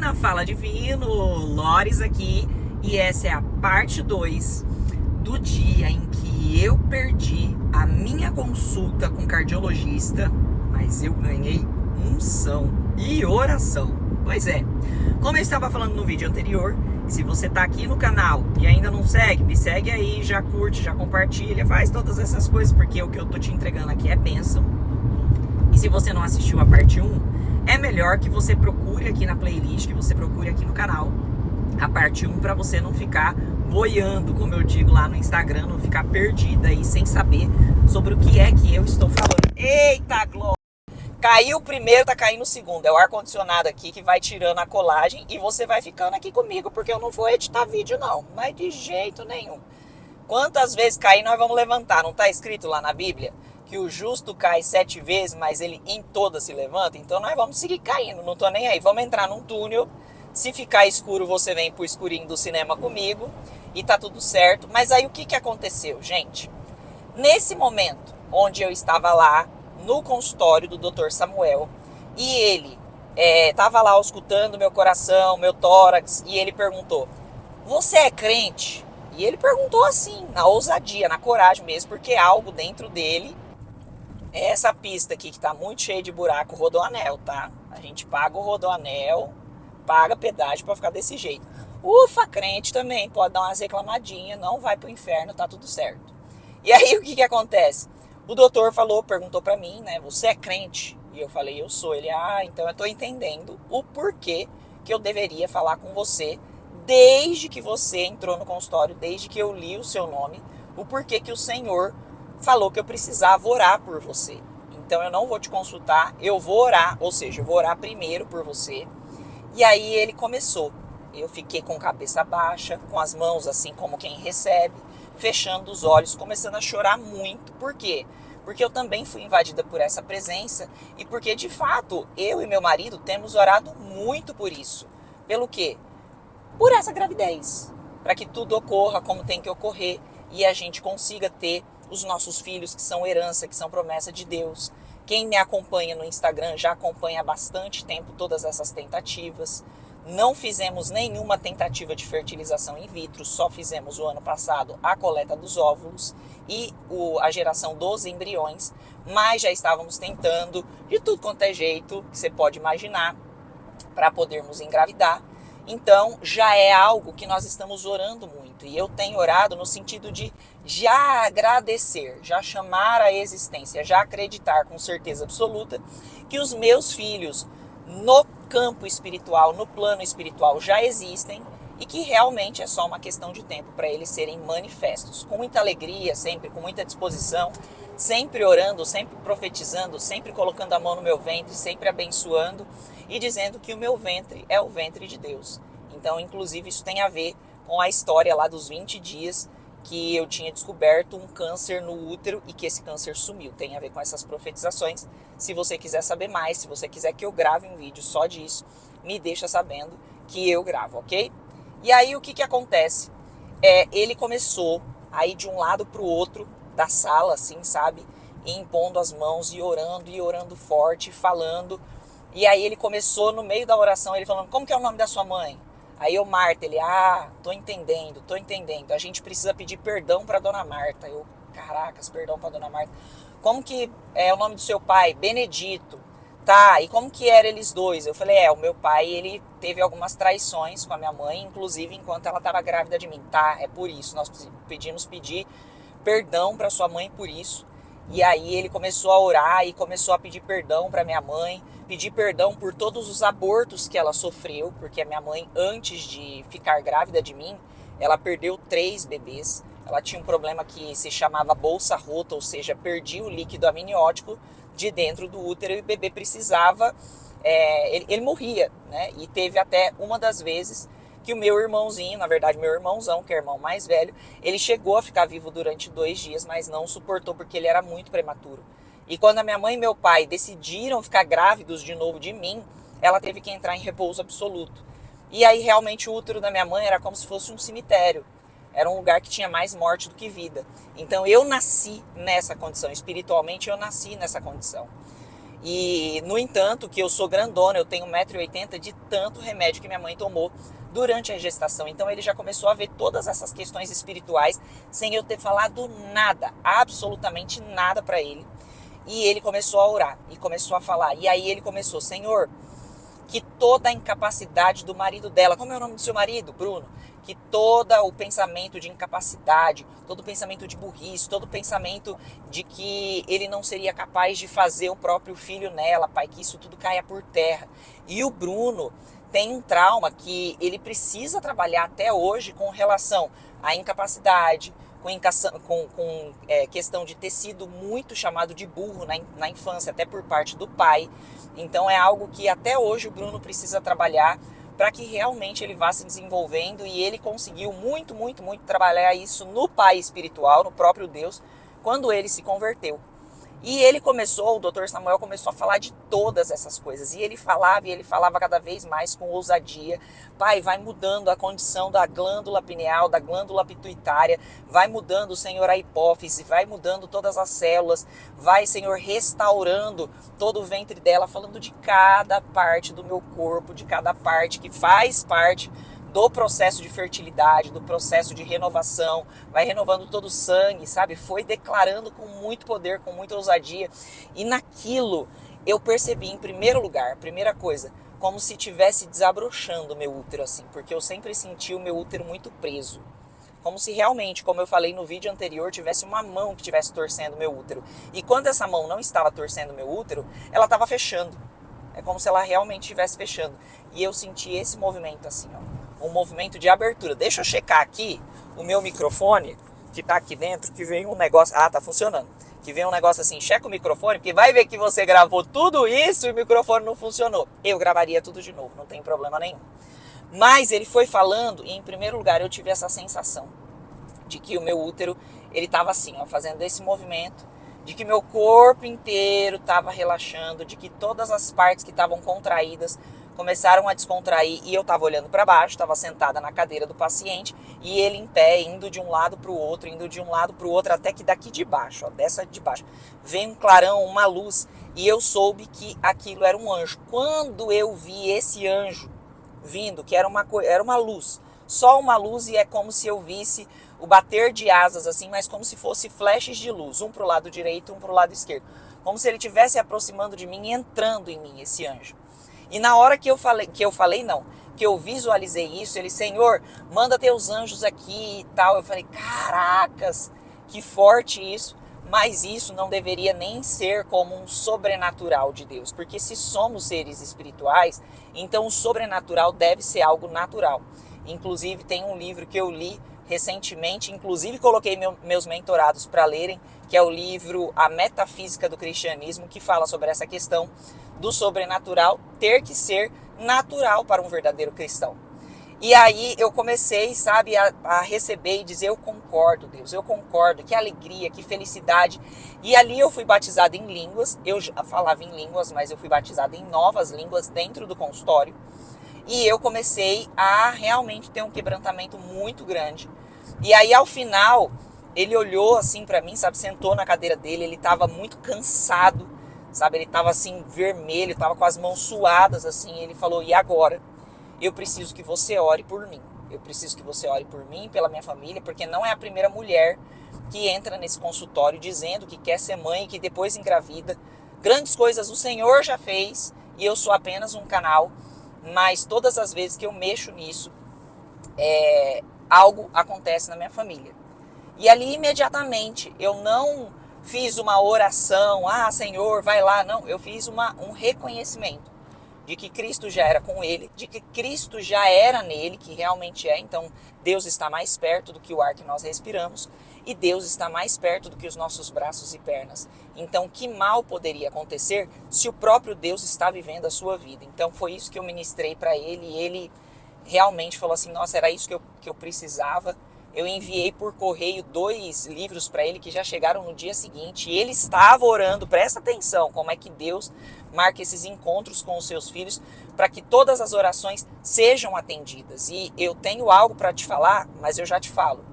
Divina, fala divino, Lores aqui, e essa é a parte 2 do dia em que eu perdi a minha consulta com cardiologista, mas eu ganhei unção e oração. Pois é, como eu estava falando no vídeo anterior, se você tá aqui no canal e ainda não segue, me segue aí, já curte, já compartilha, faz todas essas coisas, porque o que eu tô te entregando aqui é bênção. E se você não assistiu a parte 1, é melhor que você procure aqui na playlist, que você procure aqui no canal a parte 1, para você não ficar boiando, como eu digo lá no Instagram, não ficar perdida aí sem saber sobre o que é que eu estou falando. Eita, glória! Caiu o primeiro, tá caindo o segundo. É o ar-condicionado aqui que vai tirando a colagem e você vai ficando aqui comigo, porque eu não vou editar vídeo não, mas de jeito nenhum. Quantas vezes cair nós vamos levantar? Não tá escrito lá na Bíblia que o justo cai 7 vezes, mas ele em todas se levanta? Então nós vamos seguir caindo, não tô nem aí. Vamos entrar num túnel. Se ficar escuro, você vem pro escurinho do cinema comigo e tá tudo certo. Mas aí o que aconteceu, gente? Nesse momento onde eu estava lá no consultório do Dr. Samuel e ele estava lá auscultando meu coração, meu tórax, e ele perguntou: você é crente? E ele perguntou assim, na ousadia, na coragem mesmo, porque algo dentro dele, essa pista aqui que tá muito cheia de buraco, rodoanel, tá? A gente paga o rodoanel, paga pedágio pra ficar desse jeito. Ufa, crente também pode dar umas reclamadinhas, não vai pro inferno, tá tudo certo. E aí o que acontece? O doutor perguntou pra mim, né, você é crente? E eu falei, eu sou. Ele, então eu tô entendendo o porquê que eu deveria falar com você desde que você entrou no consultório, desde que eu li o seu nome, o porquê que o Senhor falou que eu precisava orar por você. Então eu não vou te consultar, eu vou orar, ou seja, eu vou orar primeiro por você. E aí ele começou. Eu fiquei com cabeça baixa, com as mãos assim como quem recebe, fechando os olhos, começando a chorar muito. Por quê? Porque eu também fui invadida por essa presença e porque, de fato, eu e meu marido temos orado muito por isso. Pelo quê? Por essa gravidez. Para que tudo ocorra como tem que ocorrer e a gente consiga ter os nossos filhos, que são herança, que são promessa de Deus. Quem me acompanha no Instagram já acompanha há bastante tempo todas essas tentativas. Não fizemos nenhuma tentativa de fertilização in vitro, só fizemos o ano passado a coleta dos óvulos e a geração dos embriões, mas já estávamos tentando de tudo quanto é jeito que você pode imaginar para podermos engravidar. Então já é algo que nós estamos orando muito, e eu tenho orado no sentido de já agradecer, já chamar a existência, já acreditar com certeza absoluta que os meus filhos no campo espiritual, no plano espiritual já existem e que realmente é só uma questão de tempo para eles serem manifestos. Com muita alegria, sempre com muita disposição, sempre orando, sempre profetizando, sempre colocando a mão no meu ventre, sempre abençoando e dizendo que o meu ventre é o ventre de Deus. Então, inclusive, isso tem a ver com a história lá dos 20 dias que eu tinha descoberto um câncer no útero e que esse câncer sumiu. Tem a ver com essas profetizações. Se você quiser saber mais, se você quiser que eu grave um vídeo só disso, me deixa sabendo que eu gravo, ok? E aí o que acontece? Ele começou a ir de um lado para o outro da sala, assim, sabe? E impondo as mãos e orando forte, falando. E aí ele começou no meio da oração, ele falando, como que é o nome da sua mãe? Aí eu, Marta, ele, tô entendendo. A gente precisa pedir perdão para Dona Marta. Eu, caracas, perdão para Dona Marta. Como que é o nome do seu pai? Benedito. Tá, e como que eram eles dois? Eu falei, o meu pai, ele teve algumas traições com a minha mãe, inclusive enquanto ela estava grávida de mim. Tá, é por isso, nós pedimos pedir perdão para sua mãe por isso. E aí ele começou a orar e começou a pedir perdão para minha mãe, pedir perdão por todos os abortos que ela sofreu, porque a minha mãe, antes de ficar grávida de mim, ela perdeu 3 bebês. Ela tinha um problema que se chamava bolsa rota, ou seja, perdia o líquido amniótico de dentro do útero e o bebê precisava, ele morria, né? E teve até uma das vezes que o meu irmãozinho, na verdade meu irmãozão, que é o irmão mais velho, ele chegou a ficar vivo durante 2 dias, mas não suportou porque ele era muito prematuro. E quando a minha mãe e meu pai decidiram ficar grávidos de novo de mim, ela teve que entrar em repouso absoluto. E aí realmente o útero da minha mãe era como se fosse um cemitério. Era um lugar que tinha mais morte do que vida. Então eu nasci nessa condição, espiritualmente eu nasci nessa condição. E, no entanto, que eu sou grandona, eu tenho 1,80 m de tanto remédio que minha mãe tomou durante a gestação. Então ele já começou a ver todas essas questões espirituais sem eu ter falado nada, absolutamente nada para ele. E ele começou a orar e começou a falar. E aí ele começou: Senhor, que toda a incapacidade do marido dela, como é o nome do seu marido, Bruno? Que todo o pensamento de incapacidade, todo o pensamento de burrice, todo o pensamento de que ele não seria capaz de fazer o próprio filho nela, Pai, que isso tudo caia por terra. E o Bruno tem um trauma que ele precisa trabalhar até hoje com relação à incapacidade, com questão de ter sido muito chamado de burro na infância, até por parte do pai. Então é algo que até hoje o Bruno precisa trabalhar para que realmente ele vá se desenvolvendo, e ele conseguiu muito trabalhar isso no pai espiritual, no próprio Deus, quando ele se converteu. E ele começou, o Dr. Samuel começou a falar de todas essas coisas. E ele falava cada vez mais com ousadia. Pai, vai mudando a condição da glândula pineal, da glândula pituitária. Vai mudando, Senhor, a hipófise. Vai mudando todas as células. Vai, Senhor, restaurando todo o ventre dela. Falando de cada parte do meu corpo, de cada parte que faz parte do processo de fertilidade, do processo de renovação, vai renovando todo o sangue, sabe? Foi declarando com muito poder, com muita ousadia. E naquilo eu percebi, em primeiro lugar, primeira coisa, como se estivesse desabrochando o meu útero, assim, porque eu sempre senti o meu útero muito preso. Como se realmente, como eu falei no vídeo anterior, tivesse uma mão que estivesse torcendo o meu útero. E quando essa mão não estava torcendo o meu útero, ela estava fechando. É como se ela realmente estivesse fechando. E eu senti esse movimento assim, ó. Um movimento de abertura. Deixa eu checar aqui o meu microfone, que tá aqui dentro, que vem um negócio... Ah, tá funcionando. Que vem um negócio assim, checa o microfone, porque vai ver que você gravou tudo isso e o microfone não funcionou. Eu gravaria tudo de novo, não tem problema nenhum. Mas ele foi falando, e em primeiro lugar eu tive essa sensação de que o meu útero, ele tava assim, ó, fazendo esse movimento, de que meu corpo inteiro estava relaxando, de que todas as partes que estavam contraídas começaram a descontrair, e eu estava olhando para baixo, estava sentada na cadeira do paciente, e ele em pé, indo de um lado para o outro, até que daqui de baixo, ó, dessa de baixo, vem um clarão, uma luz, e eu soube que aquilo era um anjo. Quando eu vi esse anjo vindo, que era uma luz, só uma luz, e é como se eu visse o bater de asas, assim, mas como se fosse flashes de luz, um para o lado direito, um para o lado esquerdo, como se ele estivesse aproximando de mim, entrando em mim, esse anjo. E na hora que eu visualizei isso, ele: Senhor, manda teus anjos aqui e tal. Eu falei: caracas, que forte isso. Mas isso não deveria nem ser como um sobrenatural de Deus. Porque se somos seres espirituais, então o sobrenatural deve ser algo natural. Inclusive tem um livro que eu li recentemente, inclusive coloquei meus mentorados para lerem, que é o livro A Metafísica do Cristianismo, que fala sobre essa questão do sobrenatural ter que ser natural para um verdadeiro cristão. E aí eu comecei, sabe, a receber e dizer: eu concordo, Deus, eu concordo, que alegria, que felicidade. E ali eu fui batizada em línguas, eu já falava em línguas, mas eu fui batizada em novas línguas dentro do consultório. E eu comecei a realmente ter um quebrantamento muito grande. E aí ao final, ele olhou assim pra mim, sabe, sentou na cadeira dele, ele tava muito cansado, sabe, ele tava assim vermelho, tava com as mãos suadas assim, ele falou: e agora? Eu preciso que você ore por mim. Eu preciso que você ore por mim, pela minha família, porque não é a primeira mulher que entra nesse consultório dizendo que quer ser mãe e que depois engravida. Grandes coisas o Senhor já fez e eu sou apenas um canal, mas todas as vezes que eu mexo nisso, algo acontece na minha família. E ali imediatamente eu não fiz uma oração: ah, Senhor, vai lá. Não, eu fiz um reconhecimento de que Cristo já era com ele, de que Cristo já era nele, que realmente é. Então Deus está mais perto do que o ar que nós respiramos, e Deus está mais perto do que os nossos braços e pernas. Então que mal poderia acontecer se o próprio Deus está vivendo a sua vida? Então foi isso que eu ministrei para ele, e ele realmente falou assim: nossa, era isso que eu precisava. Eu enviei por correio 2 livros para ele que já chegaram no dia seguinte. E ele estava orando, presta atenção, como é que Deus marca esses encontros com os seus filhos para que todas as orações sejam atendidas. E eu tenho algo para te falar, mas eu já te falo.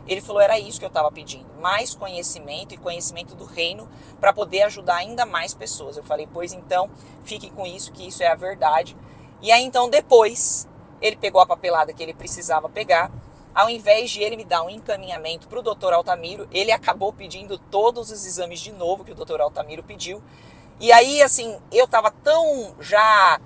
Ele falou, era isso que eu estava pedindo, mais conhecimento e conhecimento do reino para poder ajudar ainda mais pessoas. Eu falei, pois então, fique com isso, que isso é a verdade. E aí então depois, ele pegou a papelada que ele precisava pegar. Ao invés de ele me dar um encaminhamento para o Dr. Altamiro, ele acabou pedindo todos os exames de novo que o Dr. Altamiro pediu. E aí, assim, eu estava tão já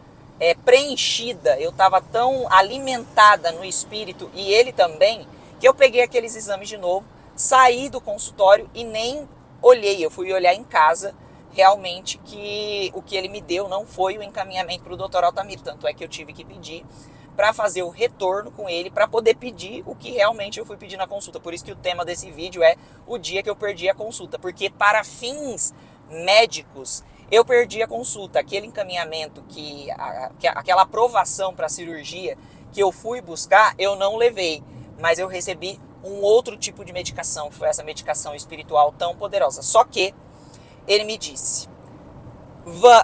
preenchida, eu estava tão alimentada no espírito, e ele também, que eu peguei aqueles exames de novo, saí do consultório e nem olhei. Eu fui olhar em casa, realmente, que o que ele me deu não foi o encaminhamento para o Dr. Altamiro. Tanto é que eu tive que pedir para fazer o retorno com ele, para poder pedir o que realmente eu fui pedir na consulta. Por isso que o tema desse vídeo é o dia que eu perdi a consulta. Porque para fins médicos, eu perdi a consulta. Aquele encaminhamento, aquela aprovação para a cirurgia que eu fui buscar, eu não levei. Mas eu recebi um outro tipo de medicação, que foi essa medicação espiritual tão poderosa. Só que ele me disse,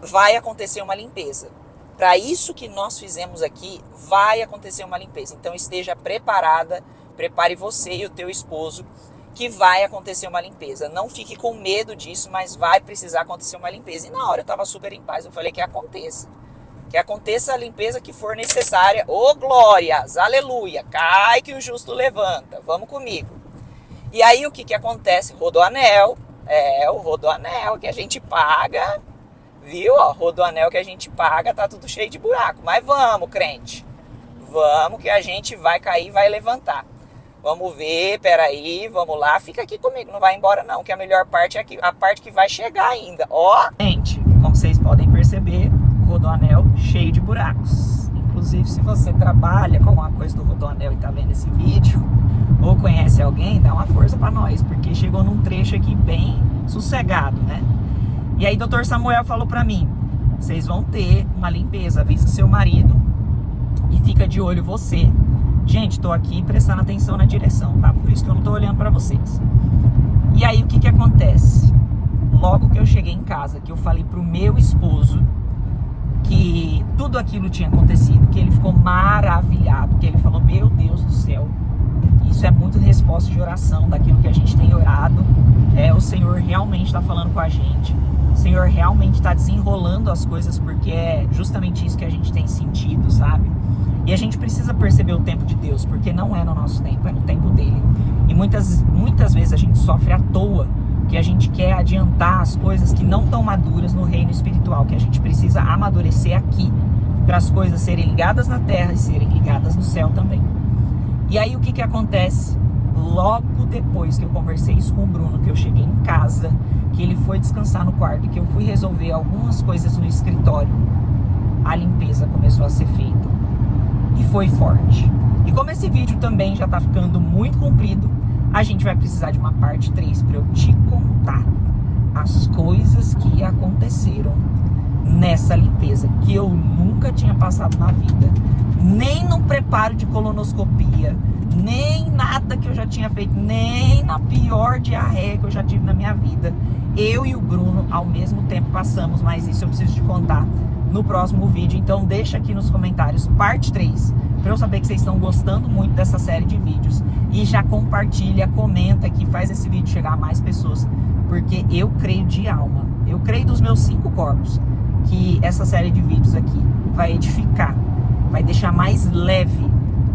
vai acontecer uma limpeza. Para isso que nós fizemos aqui, vai acontecer uma limpeza. Então esteja preparada, prepare você e o teu esposo, que vai acontecer uma limpeza. Não fique com medo disso, mas vai precisar acontecer uma limpeza. E na hora eu estava super em paz, eu falei que aconteça. Que aconteça a limpeza que for necessária. Ô glórias, aleluia, cai que o justo levanta, vamos comigo. E aí o que acontece? Rodoanel, o rodoanel que a gente paga, viu? Ó, rodoanel que a gente paga, tá tudo cheio de buraco. Mas vamos, crente, vamos que a gente vai cair, vai levantar. Vamos ver, peraí, vamos lá, fica aqui comigo, não vai embora não, que a melhor parte é a parte que vai chegar ainda. Ó, gente, como vocês podem perceber, rodoanel cheio de buracos. Inclusive, se você trabalha com alguma coisa do rodoanel e tá vendo esse vídeo, ou conhece alguém, dá uma força pra nós, porque chegou num trecho aqui bem sossegado, né? E aí, Dr. Samuel falou pra mim, vocês vão ter uma limpeza, avisa seu marido e fica de olho você. Gente, tô aqui prestando atenção na direção, tá? Por isso que eu não tô olhando pra vocês. E aí, o que acontece? Logo que eu cheguei em casa, que eu falei pro meu esposo que tudo aquilo tinha acontecido, que ele ficou maravilhado, que ele falou, meu Deus do céu, isso é muito resposta de oração daquilo que a gente tem orado, o Senhor realmente está falando com a gente, o Senhor realmente está desenrolando as coisas, porque é justamente isso que a gente tem sentido, sabe? E a gente precisa perceber o tempo de Deus, porque não é no nosso tempo, é no tempo dele. E muitas vezes a gente sofre à toa, que a gente quer adiantar as coisas que não estão maduras no reino espiritual, que a gente precisa amadurecer aqui, para as coisas serem ligadas na terra e serem ligadas no céu também. E aí o que acontece? Logo depois que eu conversei isso com o Bruno, que eu cheguei em casa, que ele foi descansar no quarto, que eu fui resolver algumas coisas no escritório, a limpeza começou a ser feita. E foi forte. E como esse vídeo também já tá ficando muito comprido, a gente vai precisar de uma parte 3 para eu te contar as coisas que aconteceram nessa limpeza, que eu nunca tinha passado na vida, nem no preparo de colonoscopia, nem nada que eu já tinha feito, nem na pior diarreia que eu já tive na minha vida. Eu e o Bruno ao mesmo tempo passamos, mas isso eu preciso te contar no próximo vídeo. Então deixa aqui nos comentários parte 3, para eu saber que vocês estão gostando muito dessa série de vídeos. E já compartilha, comenta aqui, faz esse vídeo chegar a mais pessoas, porque eu creio de alma, eu creio dos meus 5 corpos, que essa série de vídeos aqui vai edificar, vai deixar mais leve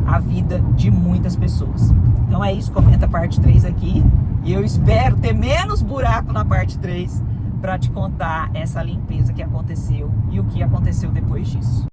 a vida de muitas pessoas. Então é isso, comenta a parte 3 aqui, e eu espero ter menos buraco na parte 3 para te contar essa limpeza que aconteceu e o que aconteceu depois disso.